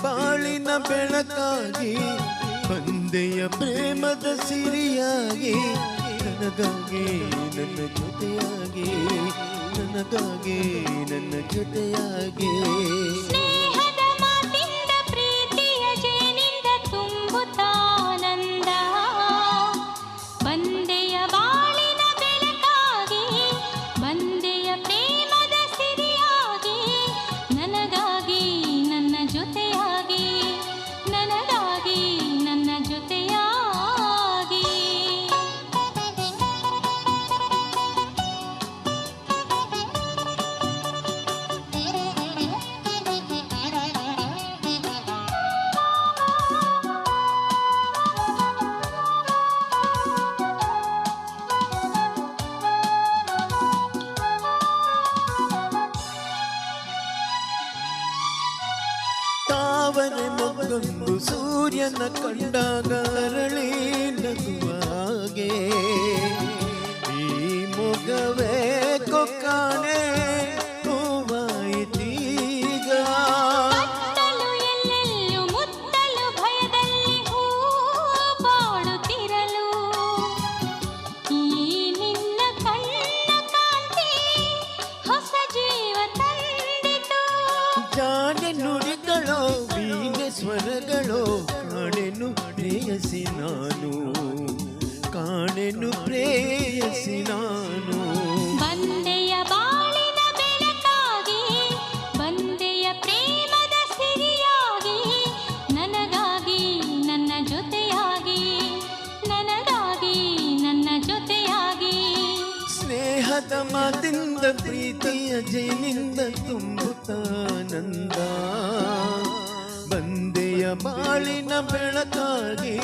ಬಾಳಿನ ಬೆಳಕಾಗಿ ಬಂದೆಯ ಪ್ರೇಮದ ಸಿರಿಯಾಗಿ ನನಗಾಗಿ ನನ್ನ ಜೊತೆಯಾಗಿ ನನಗಾಗಿ ನನ್ನ ಜೊತೆಯಾಗಿ ಸ್ನೇಹದ ಮಾತಿಂದ ಪ್ರೀತಿಯ ಜೇನಿಂದ ತುಂಬುತ್ತಾನಂದ ಬಂದೆಯ ಬಾಳಿನ ಬೆಳಕಾಗಿ ಬಂದೆಯ ಪ್ರೇಮದ ಸಿರಿಯಾಗಿ ನನಗಾಗಿ ನನ್ನ ಜೊತೆಯಾಗಿ ನನಗಾಗಿ ನನ್ನ ಜೊತೆಯಾಗಿ ತಾವರೆ ಮೊಗ್ಗೊಂದು ಸೂರ್ಯನ ಕಂಡಾಗ ಅರಳಿ ನಗುವ ಹಾಗೆ ಈ ಮೊಗವೇ ಕೊಕ್ಕಾಣೆ ಹೂವಾಯಿತೀಗ ಕತ್ತಲು ಎಲ್ಲೆಲ್ಲೂ ಮುತ್ತಲು ಭಯದಲ್ಲಿ ಹೂ ಬಾಳುತ್ತಿರಲು ಈ ನಿನ್ನ ಕಣ್ಣ ಕಾಂತಿ ಹೊಸ ಜೀವ ತಂದಿತು ಜಾಣೆ ನುಡಿಗಳೋ ವೀಣೆ ಸ್ವರಗಳೋ ಕಾಣೆನು ಪ್ರೇಯಸಿ ನಾನು ಕಾಣೆನು ಪ್ರೇಯಸಿ ನಾನು ಬಂದೆಯ ಬಾಳಿನ ಬೆಳಕಾಗಿ ಬಂದೆಯ ಪ್ರೇಮದ ಸಿರಿಯಾಗಿ ನನಗಾಗಿ ನನ್ನ ಜೊತೆಯಾಗಿ ನನಗಾಗಿ ನನ್ನ ಜೊತೆಯಾಗಿ ಸ್ನೇಹದ ಮಾತಿಂದ ಪ್ರೀತಿಯ ಜೇನಿಂದ ತುಂಬುತ್ತಾನಂದ ಬಂದೆಯ ಬಾಳಿನ ಬೆಳಕಾಗಿ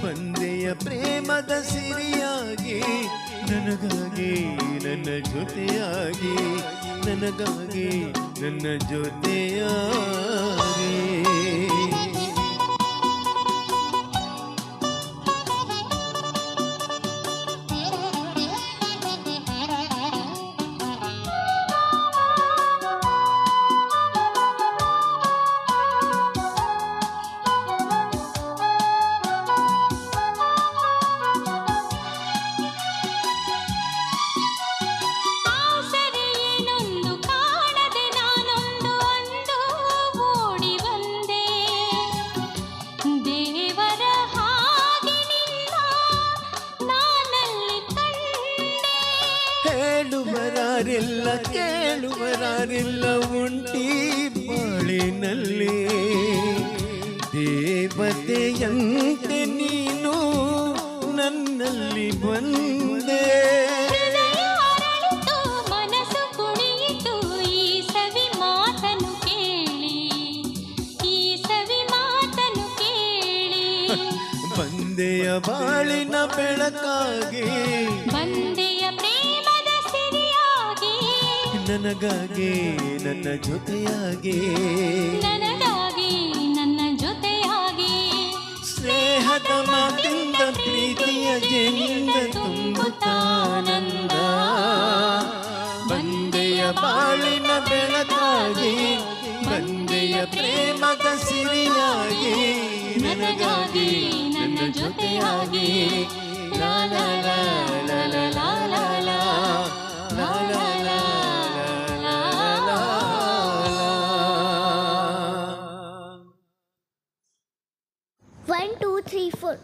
ಬಂದೆಯ ಪ್ರೇಮದ ಸಿರಿಯಾಗಿ ನನಗಾಗಿ ನನ್ನ ಜೊತೆಯಾಗಿ ನನಗಾಗಿ ನನ್ನ ಜೊತೆಯಾಗಿ ಆಸರೆಯೇನೊಂದು ಕಾಣದೆ ನಾನೊಂದು ಅಂದು ಓಡಿ ಬಂದೆ ದೇವರ ಹಾಗೆ ನಿನ್ನ ನಾನಲ್ಲಿ ಕಂಡೆ ಹೇಳುವರಾರಿಲ್ಲ ಕೇಳುವರಾರಿಲ್ಲ ಒಂಟಿ ಬಾಳಿನಲ್ಲಿ ದೇವತೆಯಂತೆ ನೀನು ನನ್ನಲ್ಲಿ ಬಂದೆ ಹೃದಯ ಅರಳಿತು ಮನಸ್ಸು ಕುಣಿಯಿತು ಈ ಸವಿ ಮಾತನ್ನು ಕೇಳಿ ಈ ಸವಿ ಮಾತನ್ನು ಕೇಳಿ ಬಂದೆಯ ಬಾಳಿನ ಬೆಳಕಾಗಿ ಬಂದೆಯ ಪ್ರೇಮದ ಸಿರಿಯಾಗಿ ನನಗಾಗಿ ನನ್ನ ಜೊತೆಯಾಗಿ ನನಗಾಗಿ ನನ್ನ ಜೊತೆಯಾಗಿ ಸ್ನೇಹದ ಮಾತಿಂದ ಪ್ರೀತಿಯ ಜೇನಿಂದ ತುಂಬುತ್ತಾನಂದ ಬಂದೆಯ ಬಾಳಿನ ಬೆಳಕಾಗಿ ಬಂದೆಯ ಪ್ರೇಮದ ಸಿರಿಯಾಗಿ ನನಗಾಗಿ ನನ್ನ ಜೊತೆಯಾಗಿ ಲಾ ಲಾ ಲಾ ಲಾ ಲಾ ಲಾ ಲಾ ಲಾ ಲಾ ಲಾ ಲಾ ಲಾ ಲಾ. 1 2 3 4